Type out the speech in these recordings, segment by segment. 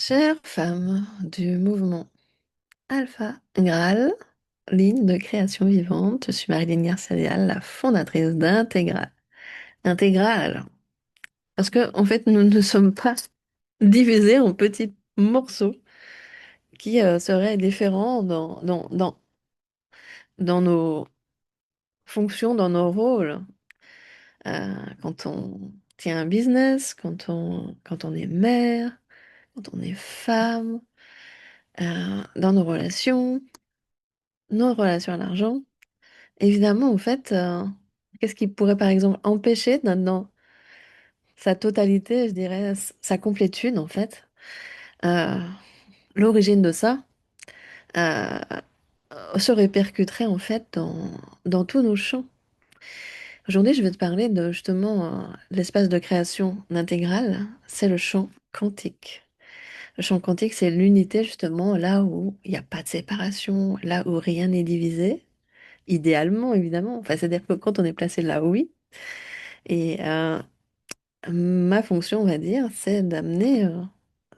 Chère femme du mouvement Alpha Graal, ligne de création vivante, je suis Marilyn Garcia-Leal, la fondatrice d'Intégral. Intégral, parce que en fait, nous ne sommes pas divisés en petits morceaux qui seraient différents dans nos fonctions, dans nos rôles. Quand on tient un business, quand on est mère, quand on est femme, dans nos relations à l'argent. Évidemment, en fait, qu'est-ce qui pourrait par exemple empêcher dans sa totalité, je dirais, sa complétude en fait, euh, l'origine de ça euh, se répercuterait en fait dans tous nos champs. Aujourd'hui, je vais te parler de justement l'espace de création intégrale, c'est le champ quantique. Le champ quantique, c'est l'unité justement là où il n'y a pas de séparation, là où rien n'est divisé, idéalement évidemment. Enfin, c'est-à-dire que quand on est placé là, oui. Et ma fonction, on va dire, c'est d'amener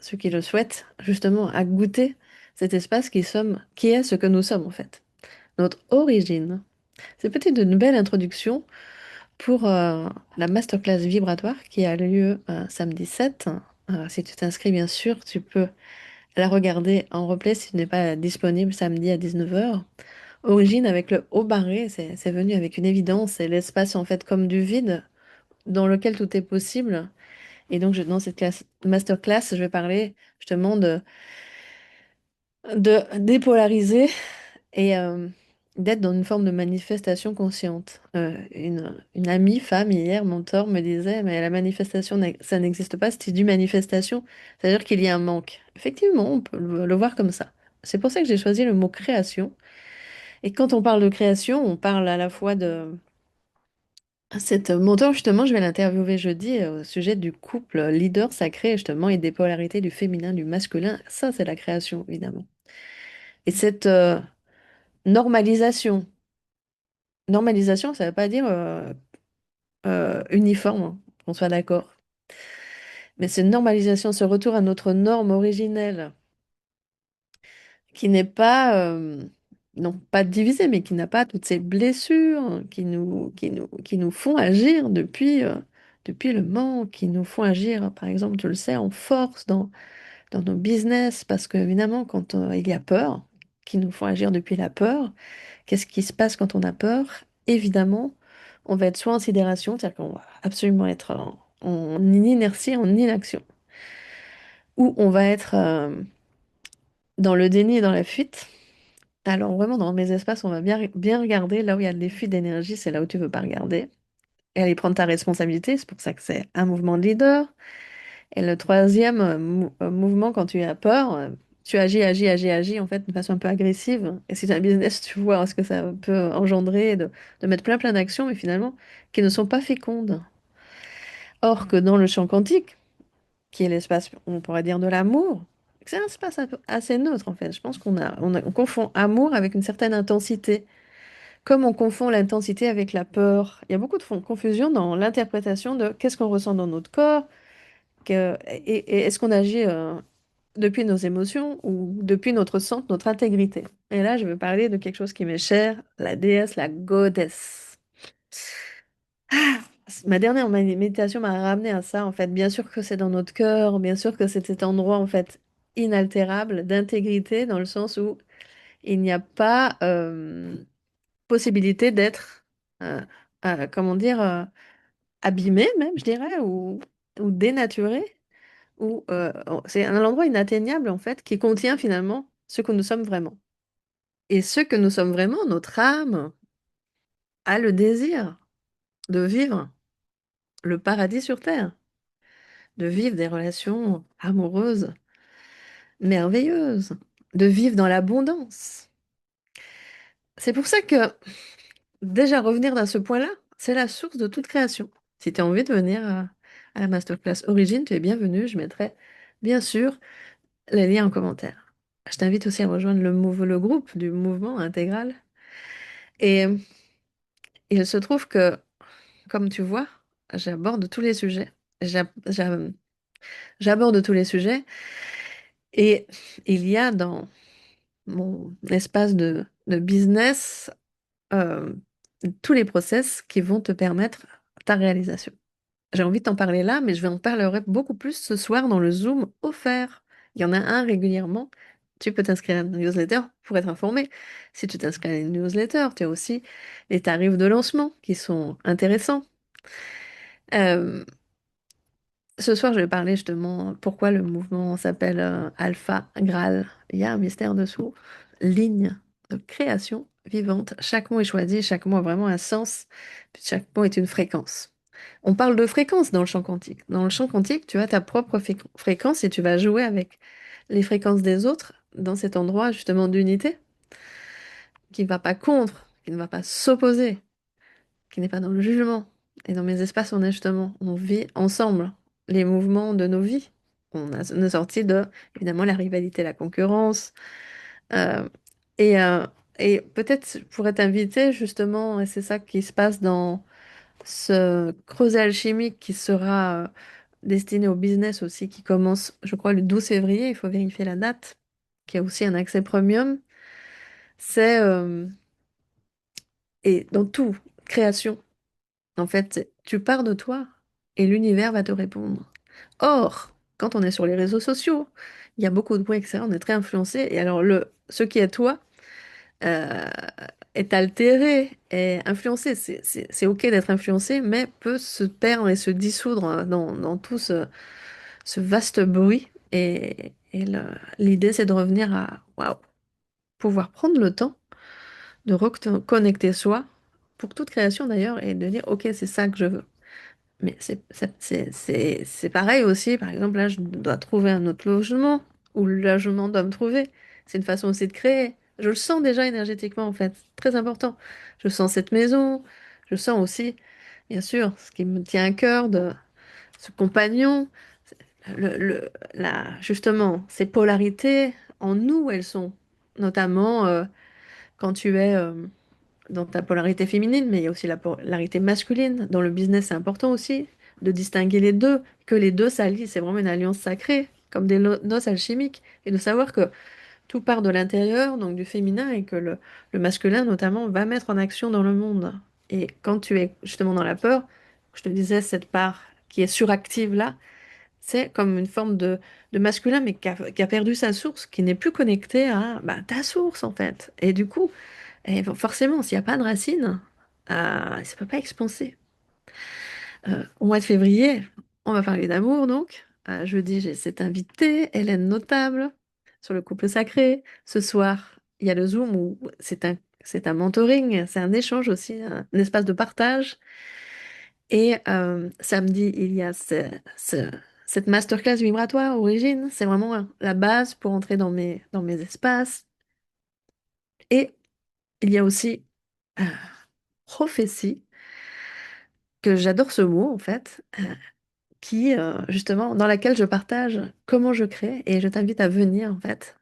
ceux qui le souhaitent justement à goûter cet espace qui est ce que nous sommes en fait, notre origine. C'est peut-être une belle introduction pour la masterclass vibratoire qui a lieu samedi 7. Si tu t'inscris, bien sûr, tu peux la regarder en replay si tu n'es pas disponible samedi à 19h. Origine avec le haut barré, c'est venu avec une évidence, c'est l'espace en fait comme du vide dans lequel tout est possible. Et donc, dans cette masterclass, je vais parler justement de dépolariser et d'être dans une forme de manifestation consciente. Une amie, femme, hier, mentor, me disait, mais la manifestation, ça n'existe pas, c'est du manifestation, c'est-à-dire qu'il y a un manque. Effectivement, on peut le voir comme ça. C'est pour ça que j'ai choisi le mot création. Et quand on parle de création, on parle à la fois de cette mentor, justement, je vais l'interviewer jeudi au sujet du couple leader sacré, justement, et des polarités du féminin, du masculin. Ça, c'est la création, évidemment. Et cette normalisation, normalisation, ça ne veut pas dire uniforme, hein, qu'on soit d'accord. Mais cette normalisation, ce retour à notre norme originelle, qui n'est pas, non pas divisée, mais qui n'a pas toutes ces blessures qui nous font agir depuis le manque, qui nous font agir, par exemple, tu le sais, en force dans nos business, parce que évidemment, quand il y a peur, qui nous font agir depuis la peur, qu'est-ce qui se passe quand on a peur? Évidemment, on va être soit en sidération, c'est-à-dire qu'on va absolument être en inertie, en inaction, ou on va être dans le déni et dans la fuite. Alors vraiment, dans mes espaces, on va bien regarder là où il y a des fuites d'énergie, c'est là où tu veux pas regarder. Et aller prendre ta responsabilité, c'est pour ça que c'est un mouvement de leader. Et le troisième mouvement, quand tu as peur, tu agis, en fait, de façon un peu agressive. Et si tu as un business, tu vois ce que ça peut engendrer de mettre plein d'actions, mais finalement, qui ne sont pas fécondes. Or que dans le champ quantique, qui est l'espace, on pourrait dire, de l'amour, c'est un espace un peu assez neutre, en fait. Je pense on confond amour avec une certaine intensité. Comme on confond l'intensité avec la peur. Il y a beaucoup de confusion dans l'interprétation de qu'est-ce qu'on ressent dans notre corps, et est-ce qu'on agit depuis nos émotions ou depuis notre centre, notre intégrité. Et là, je veux parler de quelque chose qui m'est cher, la déesse, la goddess. Ma dernière méditation m'a ramené à ça, en fait. Bien sûr que c'est dans notre cœur, bien sûr que c'est cet endroit, en fait, inaltérable, d'intégrité, dans le sens où il n'y a pas possibilité d'être, euh, comment dire, abîmé même, je dirais, ou dénaturé. C'est un endroit inatteignable en fait qui contient finalement ce que nous sommes vraiment. Et ce que nous sommes vraiment, notre âme a le désir de vivre le paradis sur terre, de vivre des relations amoureuses, merveilleuses, de vivre dans l'abondance. C'est pour ça que déjà revenir dans ce point-là, c'est la source de toute création. Si tu as envie de venir à la masterclass Origine, tu es bienvenue. Je mettrai bien sûr les liens en commentaire. Je t'invite aussi à rejoindre le groupe du mouvement intégral. Et il se trouve que, comme tu vois, j'aborde tous les sujets. J'a- j'a- J'aborde tous les sujets Et il y a dans mon espace de business euh, tous les process qui vont te permettre ta réalisation. J'ai envie de t'en parler là, mais je vais en parlerai beaucoup plus ce soir dans le Zoom offert. Il y en a un régulièrement. Tu peux t'inscrire à une newsletter pour être informé. Si tu t'inscris à une newsletter, tu as aussi les tarifs de lancement qui sont intéressants. Euh, Ce soir, je vais parler justement pourquoi le mouvement s'appelle Alpha Graal. Il y a un mystère dessous. Ligne de création vivante. Chaque mot est choisi, chaque mot a vraiment un sens, puis chaque mot est une fréquence. On parle de fréquence dans le champ quantique. Dans le champ quantique, tu as ta propre fréquence et tu vas jouer avec les fréquences des autres dans cet endroit justement d'unité qui ne va pas contre, qui ne va pas s'opposer, qui n'est pas dans le jugement. Et dans mes espaces, on est justement, on vit ensemble les mouvements de nos vies. On est sorti de, évidemment, la rivalité, la concurrence. euh, et euh, et peut-être je pourrais t'inviter justement, et c'est ça qui se passe dans ce creuset alchimique qui sera destiné au business aussi, qui commence, je crois, le 12 février, il faut vérifier la date, qui a aussi un accès premium. C'est, et dans tout, création. En fait, tu pars de toi et l'univers va te répondre. Or, quand on est sur les réseaux sociaux, il y a beaucoup de bruit, etc. On est très influencé. Et alors, ce qui est toi euh, est altéré, est influencé. C'est OK d'être influencé, mais peut se perdre et se dissoudre dans tout ce vaste bruit. L'idée, c'est de revenir à waouh, pouvoir prendre le temps de reconnecter soi, pour toute création d'ailleurs, et de dire, OK, c'est ça que je veux. Mais c'est pareil aussi. Par exemple, là, je dois trouver un autre logement, ou le logement doit me trouver. C'est une façon aussi de créer. Je le sens déjà énergétiquement, en fait. Très important. Je sens cette maison. Je sens aussi, bien sûr, ce qui me tient à cœur de ce compagnon. Justement, ces polarités, en nous, elles sont. Notamment quand tu es dans ta polarité féminine, mais il y a aussi la polarité masculine. Dans le business, c'est important aussi de distinguer les deux, que les deux s'allient. C'est vraiment une alliance sacrée, comme des noces alchimiques, et de savoir que tout part de l'intérieur, donc du féminin, et que le masculin, notamment, va mettre en action dans le monde. Et quand tu es justement dans la peur, je te disais, cette part qui est suractive là, c'est comme une forme de masculin, mais qui a perdu sa source, qui n'est plus connecté à bah, ta source, en fait. Et du coup, forcément, s'il n'y a pas de racine, ça ne peut pas expanser. Au mois de février, on va parler d'amour, donc. Jeudi, j'ai cette invitée, Hélène Notable, sur le couple sacré. Ce soir, il y a le Zoom où c'est un mentoring, c'est un échange aussi, un espace de partage. Et samedi, il y a cette masterclass vibratoire, Origine. C'est vraiment la base pour entrer dans mes espaces. Et il y a aussi euh, prophétie, que j'adore ce mot en fait, qui justement dans laquelle je partage comment je crée et je t'invite à venir en fait.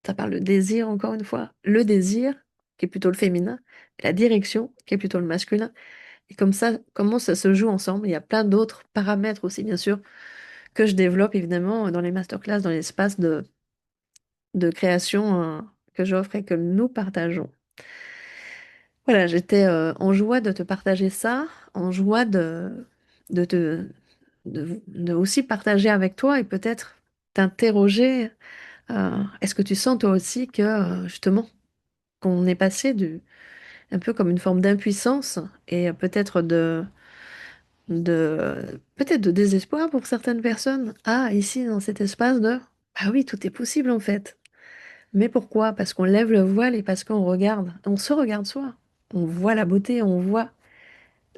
Ça parle de désir encore une fois, le désir qui est plutôt le féminin, et la direction qui est plutôt le masculin. Et comme ça, comment ça se joue ensemble. Il y a plein d'autres paramètres aussi bien sûr que je développe évidemment dans les masterclass, dans l'espace de création que j'offre et que nous partageons. Voilà, j'étais en joie de te partager ça, en joie de te de aussi partager avec toi et peut-être t'interroger. Est-ce que tu sens toi aussi que justement qu'on est passé un peu comme une forme d'impuissance et peut-être peut-être de désespoir pour certaines personnes. Ah, ici dans cet espace de ah oui, tout est possible en fait. Mais pourquoi? Parce qu'on lève le voile et parce qu'on regarde, on se regarde soi. On voit la beauté, on voit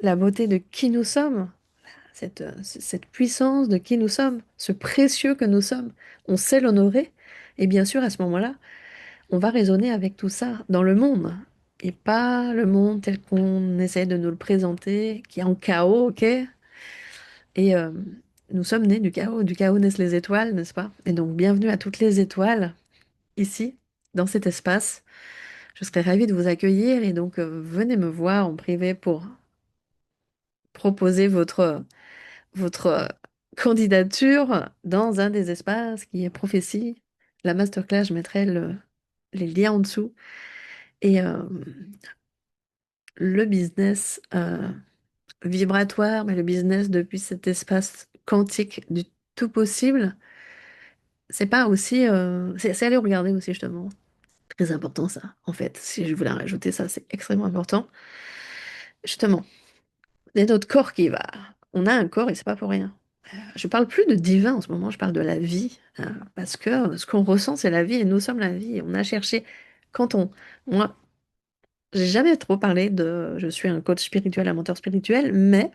la beauté de qui nous sommes, cette puissance de qui nous sommes, ce précieux que nous sommes. On sait l'honorer. Et bien sûr, à ce moment-là, on va raisonner avec tout ça dans le monde. Et pas le monde tel qu'on essaie de nous le présenter, qui est en chaos, ok? Et nous sommes nés du chaos naissent les étoiles, n'est-ce pas? Et donc, bienvenue à toutes les étoiles, ici, dans cet espace. Je serais ravie de vous accueillir et donc venez me voir en privé pour proposer votre candidature dans un des espaces qui est prophétie. La masterclass, je mettrai les liens en dessous. Et le business vibratoire, mais le business depuis cet espace quantique du tout possible, c'est pas aussi. C'est aller regarder aussi, justement. Très important, ça, en fait. Si je voulais rajouter ça, c'est extrêmement important. Justement, c'est notre corps qui va. On a un corps et c'est pas pour rien. Je parle plus de divin en ce moment, je parle de la vie, hein, parce que ce qu'on ressent, c'est la vie et nous sommes la vie. Et on a cherché, quand on, moi, j'ai jamais trop parlé de, je suis un coach spirituel, un mentor spirituel, mais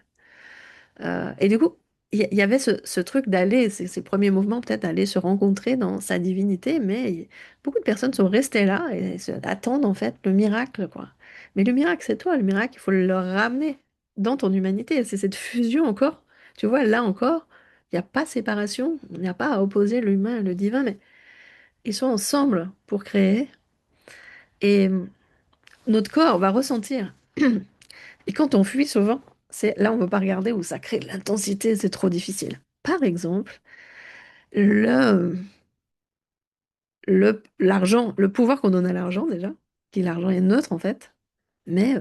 et du coup, il y avait ce truc d'aller, ces premiers mouvements, peut-être d'aller se rencontrer dans sa divinité, mais beaucoup de personnes sont restées là et attendent en fait le miracle, quoi. Mais le miracle, c'est toi, le miracle, il faut le ramener dans ton humanité. C'est cette fusion encore. Tu vois, là encore, il n'y a pas séparation, il n'y a pas à opposer l'humain et le divin, mais ils sont ensemble pour créer. Et notre corps va ressentir. Et quand on fuit souvent, c'est là on ne veut pas regarder où ça crée de l'intensité, c'est trop difficile. Par exemple, le, l'argent, le pouvoir qu'on donne à l'argent déjà, qui l'argent est neutre en fait, mais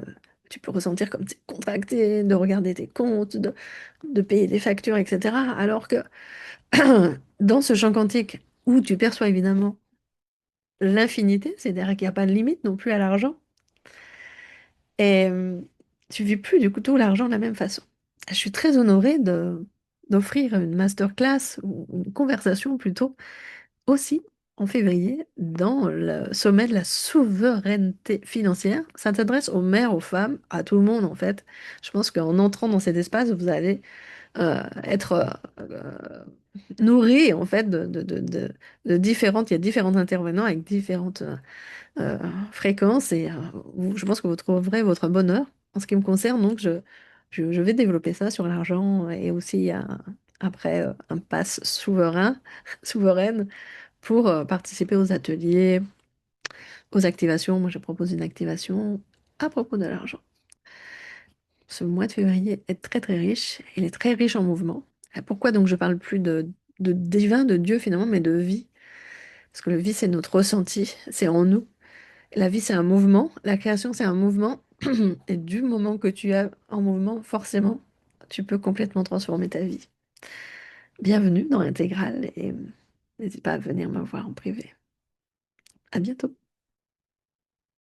tu peux ressentir comme c'est contracté, de regarder tes comptes, de payer des factures, etc. Alors que dans ce champ quantique où tu perçois évidemment l'infinité, c'est-à-dire qu'il n'y a pas de limite non plus à l'argent, et tu vis plus du coup tout l'argent de la même façon. Je suis très honorée d'offrir une masterclass ou une conversation plutôt aussi en février dans le sommet de la souveraineté financière. Ça s'adresse aux mères, aux femmes, à tout le monde en fait. Je pense qu'en entrant dans cet espace, vous allez être nourri en fait de différentes, il y a différents intervenants avec différentes euh, fréquences et je pense que vous trouverez votre bonheur. En ce qui me concerne, donc je vais développer ça sur l'argent et aussi il y a après un pass souverain, souveraine pour participer aux ateliers, aux activations. Moi, je propose une activation à propos de l'argent. Ce mois de février est très très riche. Il est très riche en mouvement. Pourquoi donc je parle plus de divin, de Dieu finalement, mais de vie? Parce que la vie, c'est notre ressenti, c'est en nous. La vie, c'est un mouvement. La création, c'est un mouvement. Et du moment que tu es en mouvement, forcément, tu peux complètement transformer ta vie. Bienvenue dans l'Intégrale et n'hésite pas à venir me voir en privé. À bientôt.